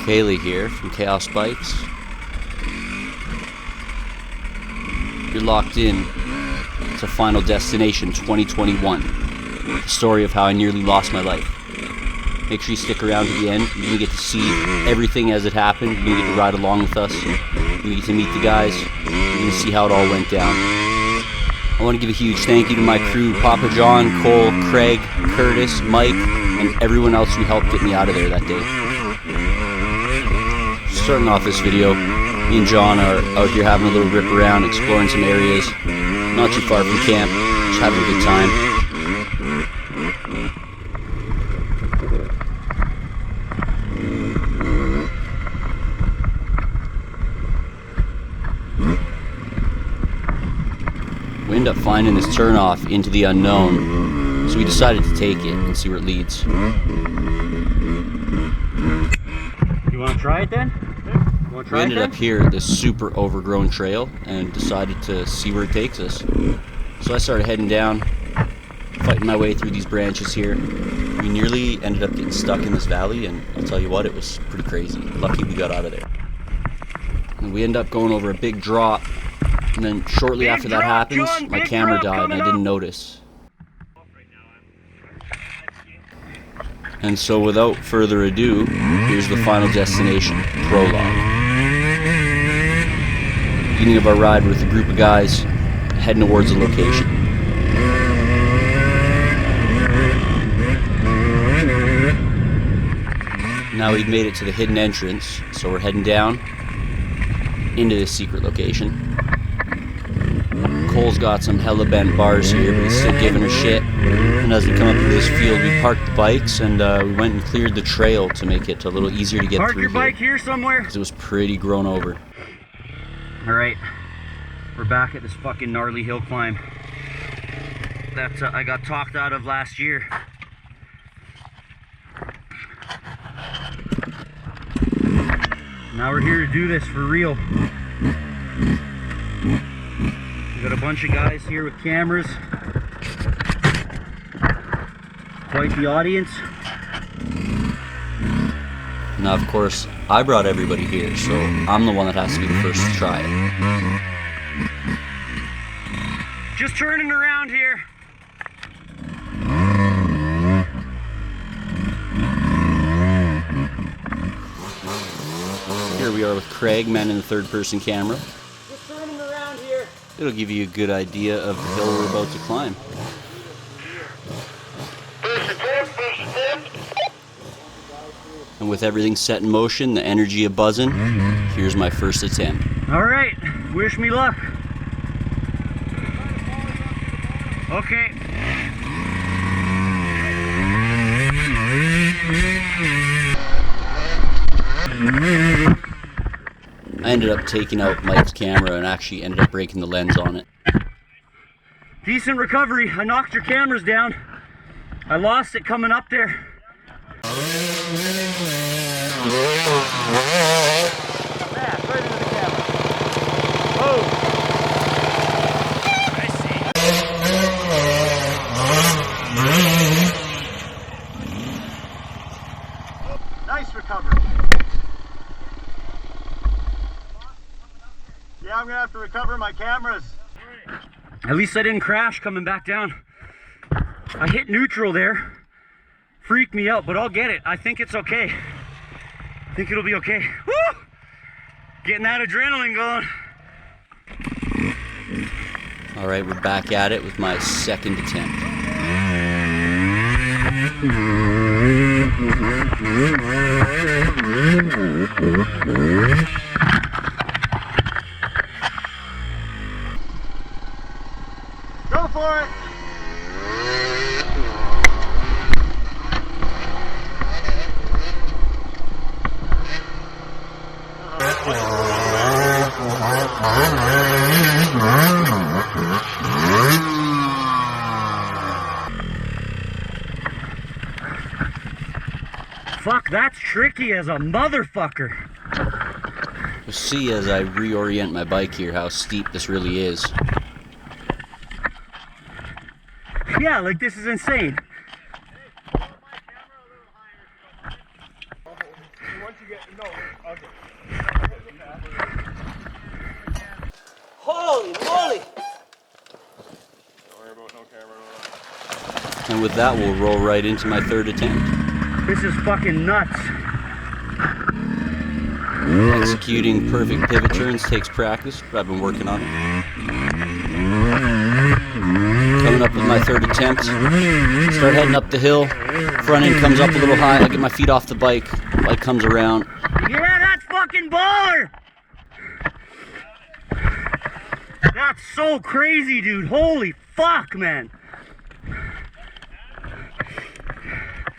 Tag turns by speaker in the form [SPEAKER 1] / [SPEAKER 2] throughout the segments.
[SPEAKER 1] Kaeli here from Chaos Bikes. You're locked in to Final Destination 2021, the story of how I nearly lost my life. Make sure you stick around to the end. You're going to get to see everything as it happened. You're going to get to ride along with us. You're going to get to meet the guys. You're going to see how it all went down. I want to give a huge thank you to my crew, Papa John, Cole, Craig, Curtis, Mike, and everyone else who helped get me out of there that day. Starting off this video, me and John are out here having a little rip around, exploring some areas, not too far from camp, just having a good time. We end up finding this turnoff into the unknown, so we decided to take it and see where it leads.
[SPEAKER 2] You want to try it then?
[SPEAKER 1] We ended up here at this super overgrown trail and decided to see where it takes us. So I started heading down, fighting my way through these branches here. We nearly ended up getting stuck in this valley, and I'll tell you what, it was pretty crazy. Lucky we got out of there. And we end up going over a big drop, and then shortly after that happens, my camera died and I didn't notice. And so without further ado, here's the final destination, Prologue. Beginning of our ride with a group of guys heading towards the location. Now we've made it to the hidden entrance, so we're heading down into this secret location. Cole's got some hella bent bars here, but he's still giving her shit. And as we come up to this field, we parked the bikes and we went and cleared the trail to make it a little easier to get through.
[SPEAKER 2] Park your bike here somewhere,
[SPEAKER 1] because it was pretty grown over.
[SPEAKER 2] All right, we're back at this fucking gnarly hill climb that I got talked out of last year. Now we're here to do this for real. We got a bunch of guys here with cameras. Quite the audience.
[SPEAKER 1] Now, of course, I brought everybody here, so I'm the one that has to be the first to try it.
[SPEAKER 2] Just turning around here.
[SPEAKER 1] Here we are with Craig manning the third-person camera.
[SPEAKER 2] Just turning around here.
[SPEAKER 1] It'll give you a good idea of the hill we're about to climb. And with everything set in motion, the energy a-buzzing, here's my first attempt.
[SPEAKER 2] All right, wish me luck. Okay.
[SPEAKER 1] I ended up taking out Mike's camera and actually ended up breaking the lens on it.
[SPEAKER 2] Decent recovery. I knocked your cameras down. I lost it coming up there. Nice recovery. Yeah, I'm gonna have to recover my cameras. At least I didn't crash coming back down. I hit neutral there. Freaked me out, but I'll get it. I think it's okay. I think it'll be okay. Woo! Getting that adrenaline going.
[SPEAKER 1] All right, we're back at it with my second attempt.
[SPEAKER 2] Go for it! Fuck, that's tricky as a motherfucker.
[SPEAKER 1] You'll see as I reorient my bike here how steep this really is.
[SPEAKER 2] Yeah, like this is insane. Holy moly!
[SPEAKER 3] Don't worry about no camera.
[SPEAKER 1] And with that, we'll roll right into my third attempt.
[SPEAKER 2] This is fucking nuts.
[SPEAKER 1] Executing perfect pivot turns takes practice, but I've been working on it. Coming up with my third attempt. Start heading up the hill. Front end comes up a little high. I get my feet off the bike. Bike comes around.
[SPEAKER 2] Yeah, that's fucking baller! That's so crazy, dude. Holy fuck, man.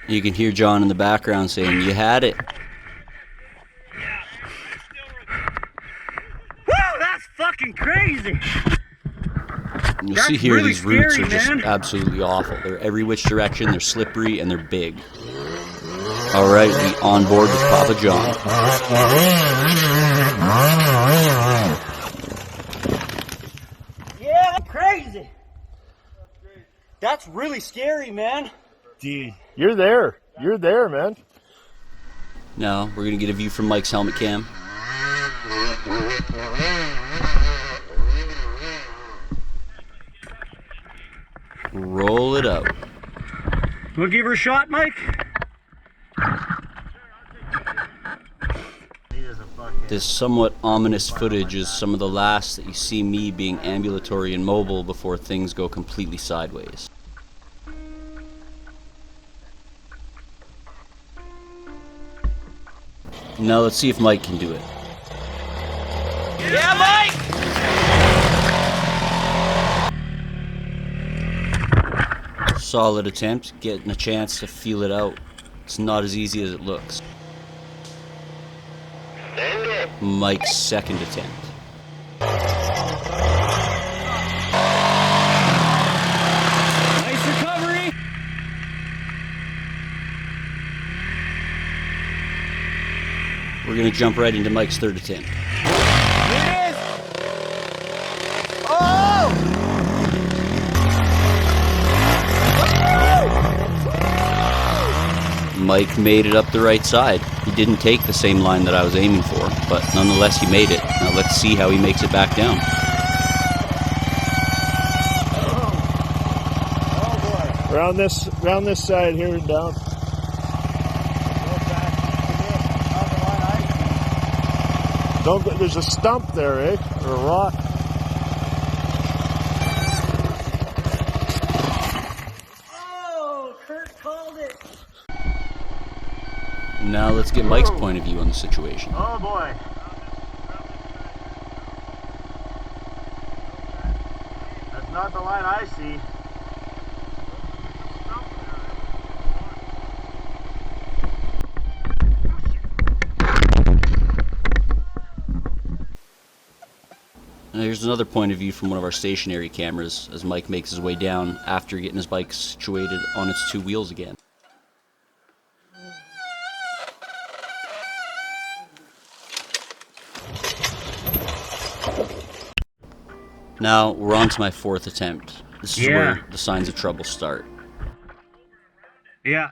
[SPEAKER 1] You can hear John in the background saying, "You had it."
[SPEAKER 2] Woo, that's fucking crazy.
[SPEAKER 1] And you'll
[SPEAKER 2] That's
[SPEAKER 1] see here
[SPEAKER 2] really
[SPEAKER 1] these roots
[SPEAKER 2] scary,
[SPEAKER 1] are just
[SPEAKER 2] man.
[SPEAKER 1] absolutely awful. They're every which direction, they're slippery, and they're big. Alright, we on board with Papa John.
[SPEAKER 2] Yeah, that's crazy. That's really scary, man. Dude.
[SPEAKER 3] You're there. You're there, man.
[SPEAKER 1] Now, we're going to get a view from Mike's helmet cam. Roll it out.
[SPEAKER 2] We'll give her a shot, Mike.
[SPEAKER 1] This somewhat ominous footage is some of the last that you see me being ambulatory and mobile before things go completely sideways. Now let's see if Mike can do it.
[SPEAKER 2] Yeah, Mike!
[SPEAKER 1] Solid attempt, getting a chance to feel it out. It's not as easy as it looks. Mike's second attempt.
[SPEAKER 2] Nice recovery.
[SPEAKER 1] We're gonna jump right into Mike's third attempt. Mike made it up the right side. He didn't take the same line that I was aiming for, but nonetheless he made it. Now let's see how he makes it back down.
[SPEAKER 3] Around this side here and down. Don't go, there's a stump there, eh? Or a rock.
[SPEAKER 2] Oh, Kurt called it.
[SPEAKER 1] Now let's get Mike's point of view on the situation.
[SPEAKER 2] Oh boy. That's not the line I see.
[SPEAKER 1] And here's another point of view from one of our stationary cameras as Mike makes his way down after getting his bike situated on its two wheels again. Now we're on to my fourth attempt. This is where the signs of trouble start.
[SPEAKER 2] Yeah.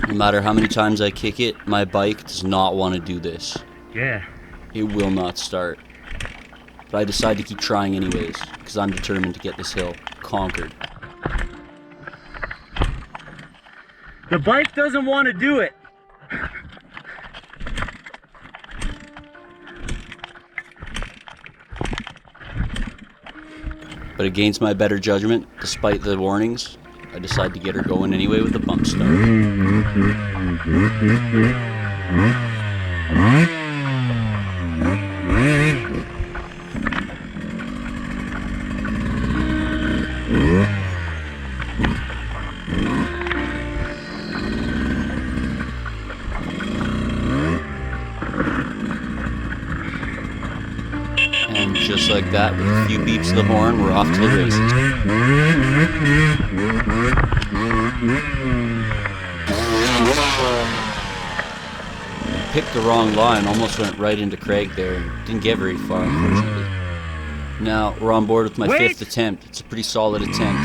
[SPEAKER 1] No matter how many times I kick it, my bike does not want to do this.
[SPEAKER 2] Yeah.
[SPEAKER 1] It will not start. But I decide to keep trying anyways, because I'm determined to get this hill conquered.
[SPEAKER 2] The bike doesn't want to do it.
[SPEAKER 1] But against my better judgment, despite the warnings, I decide to get her going anyway with a bump start. And just like that, with a few beeps of the horn, we're off to the races. Picked the wrong line, almost went right into Craig there, and didn't get very far, unfortunately. Now, we're on board with my
[SPEAKER 2] Wait!
[SPEAKER 1] 5th attempt. It's a pretty solid attempt.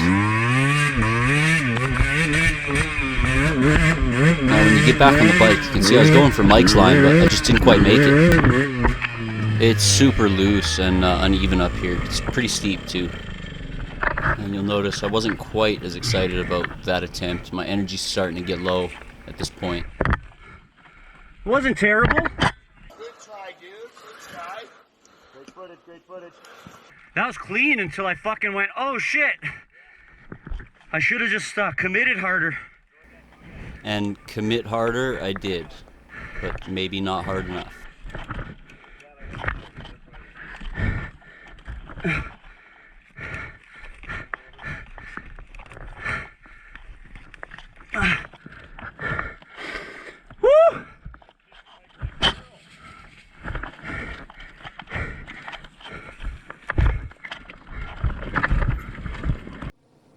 [SPEAKER 1] Now, when you get back on the bike, you can see I was going for Mike's line, but I just didn't quite make it. It's super loose and uneven up here. It's pretty steep, too. And you'll notice I wasn't quite as excited about that attempt. My energy's starting to get low at this point.
[SPEAKER 2] It wasn't terrible.
[SPEAKER 3] Good try, dude. Good try. Great footage, great footage.
[SPEAKER 2] That was clean until I fucking went, oh shit. I should have just committed harder.
[SPEAKER 1] And commit harder, I did. But maybe not hard enough.
[SPEAKER 2] Woo!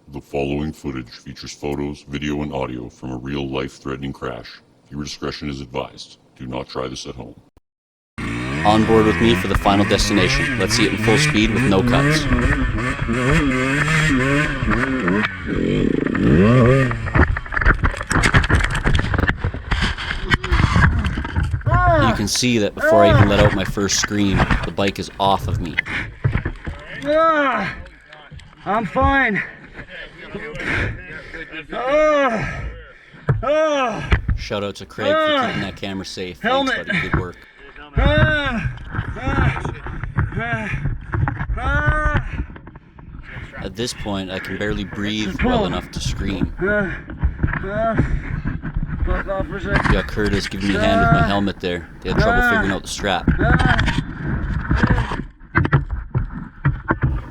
[SPEAKER 4] The following footage features photos, video, and audio from a real life-threatening crash. Viewer discretion is advised. Do not try this at home.
[SPEAKER 1] On board with me for the final destination. Let's see it in full speed with no cuts. You can see that before I even let out my first scream, the bike is off of me.
[SPEAKER 2] I'm fine.
[SPEAKER 1] Shout out to Craig for keeping that camera safe.
[SPEAKER 2] Helmet.
[SPEAKER 1] Thanks, buddy. Good work. At this point, I can barely breathe well enough to scream.
[SPEAKER 2] Fuck off for a second.
[SPEAKER 1] You got Curtis giving me a hand with my helmet there. They had trouble figuring out the strap.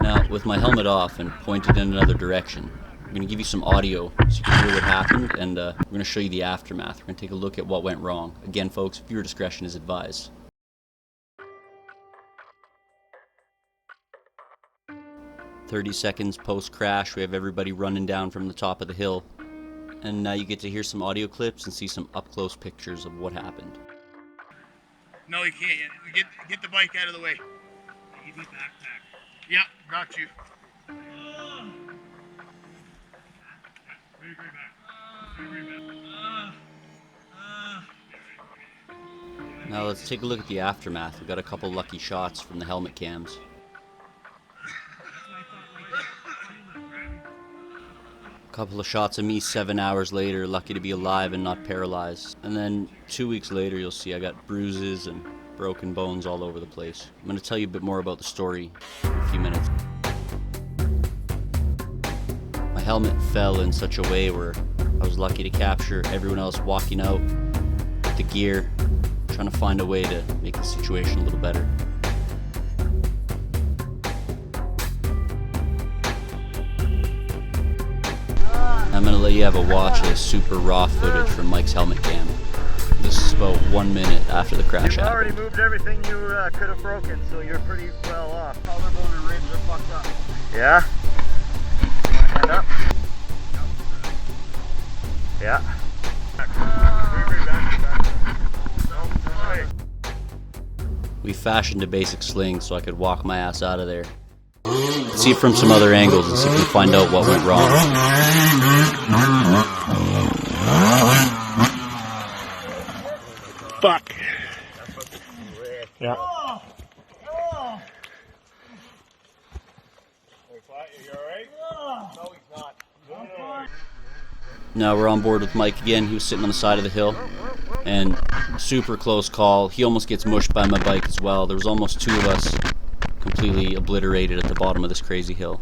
[SPEAKER 1] Now, with my helmet off and pointed in another direction, I'm going to give you some audio so you can hear what happened, and we're going to show you the aftermath. We're going to take a look at what went wrong. Again, folks, viewer discretion is advised. "30 seconds post-crash, we have everybody running down from the top of the hill. And now you get to hear some audio clips and see some up-close pictures of what happened.
[SPEAKER 5] No, you can't yet. Get the bike out of the way. Easy backpack. Yeah, got you.
[SPEAKER 1] Now let's take a look at the aftermath. We've got a couple lucky shots from the helmet cams. A couple of shots of me 7 hours later, lucky to be alive and not paralyzed. And then 2 weeks later, you'll see I got bruises and broken bones all over the place. I'm going to tell you a bit more about the story in a few minutes. My helmet fell in such a way where I was lucky to capture everyone else walking out with the gear, trying to find a way to make the situation a little better. I'm going to let you have a watch of this super raw footage from Mike's helmet cam. This is about 1 minute after the crash
[SPEAKER 2] You've already
[SPEAKER 1] happened.
[SPEAKER 2] moved everything you could have broken, so you're pretty well off. Collarbone and ribs are fucked up. Yeah? Stand up? Yeah.
[SPEAKER 1] We fashioned a basic sling so I could walk my ass out of there. See it from some other angles and see if we can find out what went wrong.
[SPEAKER 3] Fuck. Yeah.
[SPEAKER 1] Now we're on board with Mike again. He was sitting on the side of the hill, and super close call. He almost gets mushed by my bike as well. There was almost two of us completely obliterated at the bottom of this crazy hill.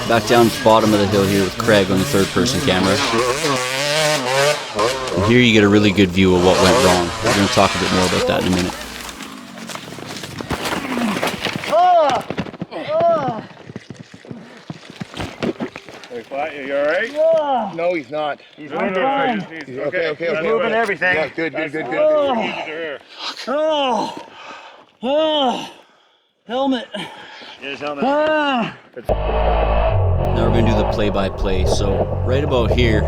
[SPEAKER 1] Back down to the bottom of the hill here with Craig on the third-person camera. And here you get a really good view of what went wrong. We're going to talk a bit more about that in a minute.
[SPEAKER 5] Are you alright? No, he's not.
[SPEAKER 2] He's winded.
[SPEAKER 5] He's okay.
[SPEAKER 2] He's moving everything.
[SPEAKER 5] Yeah, good.
[SPEAKER 2] Helmet.
[SPEAKER 5] Here's helmet.
[SPEAKER 1] Now we're going to do the play-by-play. So right about here,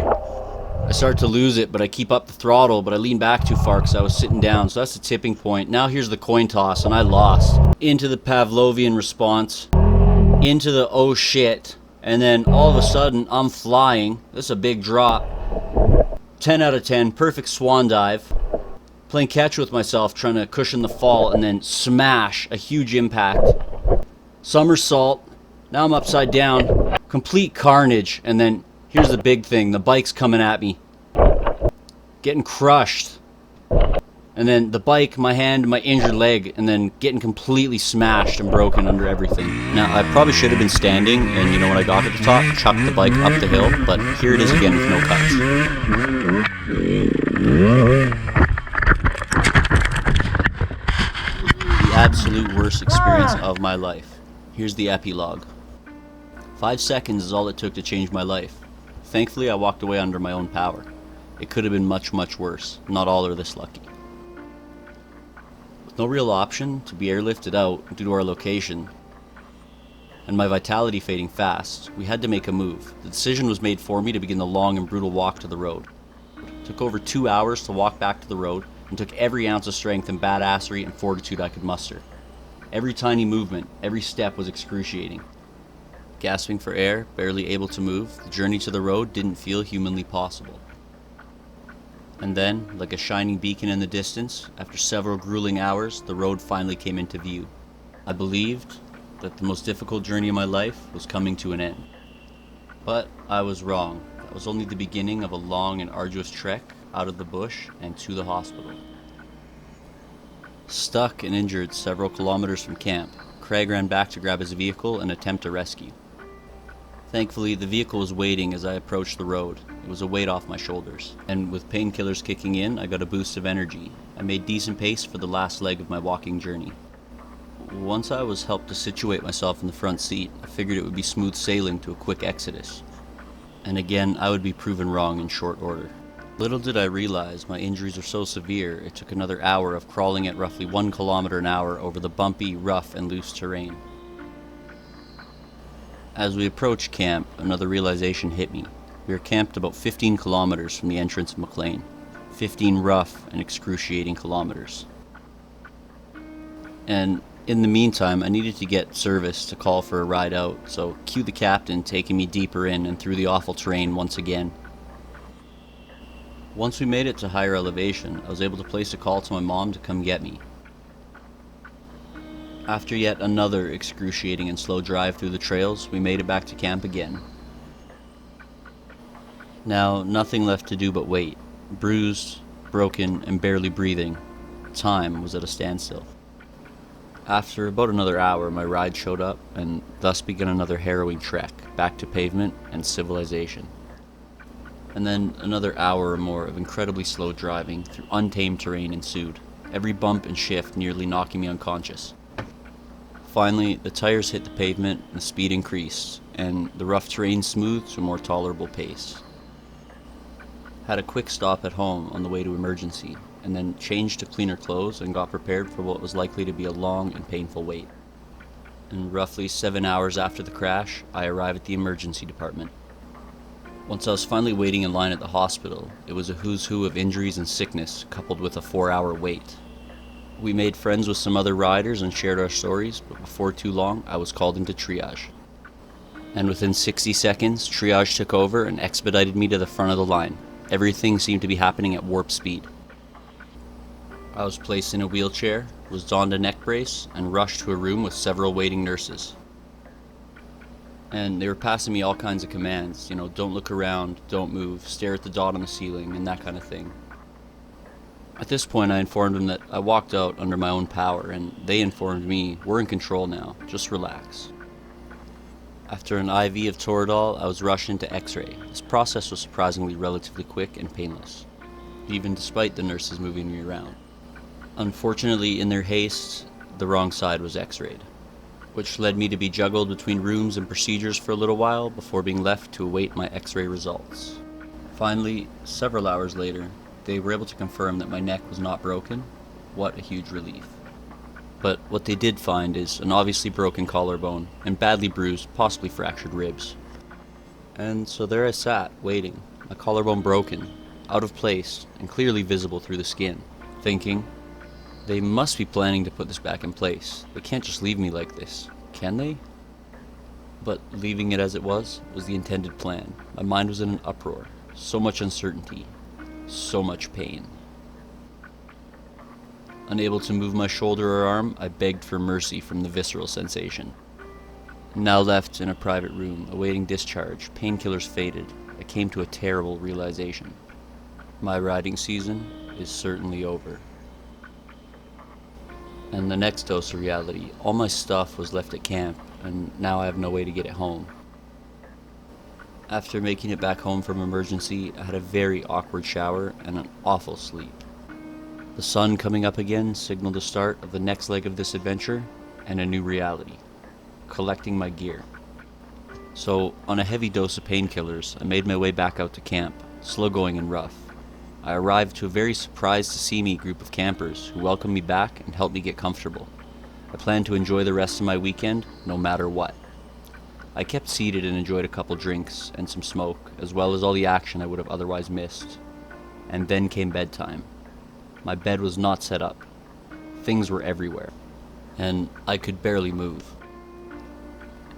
[SPEAKER 1] I start to lose it, but I keep up the throttle, but I lean back too far because I was sitting down, so that's the tipping point. Now here's the coin toss, and I lost. Into the Pavlovian response, into the oh shit, and then all of a sudden, I'm flying. This is a big drop. 10 out of 10, perfect swan dive. Playing catch with myself, trying to cushion the fall, and then smash, a huge impact. Somersault, now I'm upside down, complete carnage, and then here's the big thing, the bike's coming at me. Getting crushed. And then the bike, my hand, my injured leg, and then getting completely smashed and broken under everything. Now, I probably should have been standing, and you know when I got to the top, chucked the bike up the hill, but here it is again with no cuts. The absolute worst experience of my life. Here's the epilogue. 5 seconds is all it took to change my life. Thankfully, I walked away under my own power. It could have been much, much worse. Not all are this lucky. With no real option to be airlifted out due to our location, and my vitality fading fast, we had to make a move. The decision was made for me to begin the long and brutal walk to the road. It took over 2 hours to walk back to the road, and took every ounce of strength and badassery and fortitude I could muster. Every tiny movement, every step was excruciating. Gasping for air, barely able to move, the journey to the road didn't feel humanly possible. And then, like a shining beacon in the distance, after several grueling hours, the road finally came into view. I believed that the most difficult journey of my life was coming to an end. But I was wrong. That was only the beginning of a long and arduous trek out of the bush and to the hospital. Stuck and injured several kilometers from camp, Craig ran back to grab his vehicle and attempt a rescue. Thankfully, the vehicle was waiting as I approached the road. It was a weight off my shoulders, and with painkillers kicking in, I got a boost of energy. I made decent pace for the last leg of my walking journey. Once I was helped to situate myself in the front seat, I figured it would be smooth sailing to a quick exodus. And again, I would be proven wrong in short order. Little did I realize my injuries were so severe, it took another hour of crawling at roughly 1 kilometer an hour over the bumpy, rough, and loose terrain. As we approached camp, another realization hit me. We were camped about 15 kilometers from the entrance of McLean. 15 rough and excruciating kilometers. And in the meantime, I needed to get service to call for a ride out, so cue the captain taking me deeper in and through the awful terrain once again. Once we made it to higher elevation, I was able to place a call to my mom to come get me. After yet another excruciating and slow drive through the trails, we made it back to camp again. Now, nothing left to do but wait. Bruised, broken, and barely breathing, time was at a standstill. After about another hour, my ride showed up, and thus began another harrowing trek, back to pavement and civilization. And then another hour or more of incredibly slow driving through untamed terrain ensued, every bump and shift nearly knocking me unconscious. Finally, the tires hit the pavement, the speed increased, and the rough terrain smoothed to a more tolerable pace. Had a quick stop at home on the way to emergency, and then changed to cleaner clothes and got prepared for what was likely to be a long and painful wait. And roughly 7 hours after the crash, I arrived at the emergency department. Once I was finally waiting in line at the hospital, it was a who's who of injuries and sickness coupled with a 4-hour wait. We made friends with some other riders and shared our stories, but before too long, I was called into triage. And within 60 seconds, triage took over and expedited me to the front of the line. Everything seemed to be happening at warp speed. I was placed in a wheelchair, was donned a neck brace, and rushed to a room with several waiting nurses. And they were passing me all kinds of commands, don't look around, don't move, stare at the dot on the ceiling, and that kind of thing. At this point, I informed them that I walked out under my own power, and they informed me, we're in control now, just relax. After an IV of Toradol, I was rushed into X-ray. This process was surprisingly relatively quick and painless, even despite the nurses moving me around. Unfortunately, in their haste, the wrong side was X-rayed, which led me to be juggled between rooms and procedures for a little while before being left to await my X-ray results. Finally, several hours later, they were able to confirm that my neck was not broken. What a huge relief. But what they did find is an obviously broken collarbone and badly bruised, possibly fractured ribs. And so there I sat, waiting, my collarbone broken, out of place and clearly visible through the skin, thinking, they must be planning to put this back in place. They can't just leave me like this, can they? But leaving it as it was the intended plan. My mind was in an uproar, so much uncertainty, so much pain. Unable to move my shoulder or arm, I begged for mercy from the visceral sensation. Now left in a private room, awaiting discharge, painkillers faded, I came to a terrible realization. My riding season is certainly over. And the next dose of reality, all my stuff was left at camp, and now I have no way to get it home. After making it back home from emergency, I had a very awkward shower and an awful sleep. The sun coming up again signaled the start of the next leg of this adventure and a new reality, collecting my gear. So, on a heavy dose of painkillers, I made my way back out to camp, slow going and rough. I arrived to a very surprised to see me group of campers who welcomed me back and helped me get comfortable. I planned to enjoy the rest of my weekend, no matter what. I kept seated and enjoyed a couple drinks and some smoke, as well as all the action I would have otherwise missed. And then came bedtime. My bed was not set up. Things were everywhere, and I could barely move.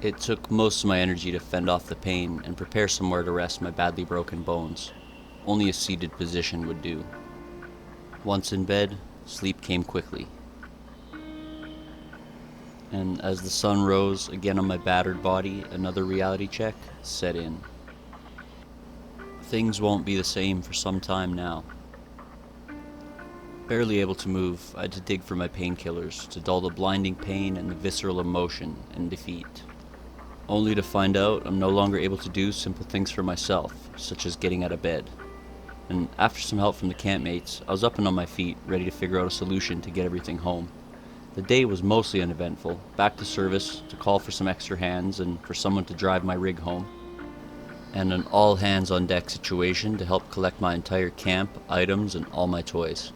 [SPEAKER 1] It took most of my energy to fend off the pain and prepare somewhere to rest my badly broken bones. Only a seated position would do. Once in bed, sleep came quickly. And as the sun rose again on my battered body, another reality check set in. Things won't be the same for some time now. Barely able to move, I had to dig for my painkillers to dull the blinding pain and the visceral emotion and defeat. Only to find out I'm no longer able to do simple things for myself, such as getting out of bed. And after some help from the campmates, I was up and on my feet, ready to figure out a solution to get everything home. The day was mostly uneventful, back to service, to call for some extra hands and for someone to drive my rig home, and an all-hands-on-deck situation to help collect my entire camp, items, and all my toys.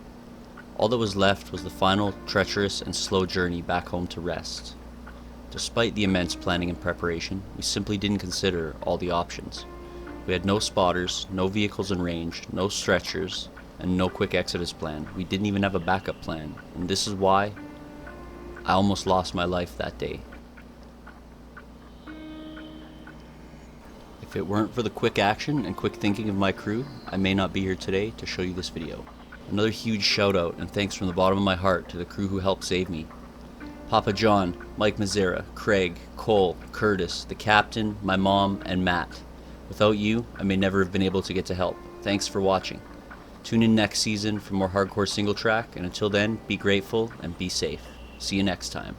[SPEAKER 1] All that was left was the final, treacherous, and slow journey back home to rest. Despite the immense planning and preparation, we simply didn't consider all the options. We had no spotters, no vehicles in range, no stretchers, and no quick exodus plan. We didn't even have a backup plan, and this is why I almost lost my life that day. If it weren't for the quick action and quick thinking of my crew, I may not be here today to show you this video. Another huge shout out and thanks from the bottom of my heart to the crew who helped save me. Papa John, Mike Mazzara, Craig, Cole, Curtis, the captain, my mom, and Matt. Without you, I may never have been able to get to help. Thanks for watching. Tune in next season for more hardcore single track, and until then, be grateful and be safe. See you next time.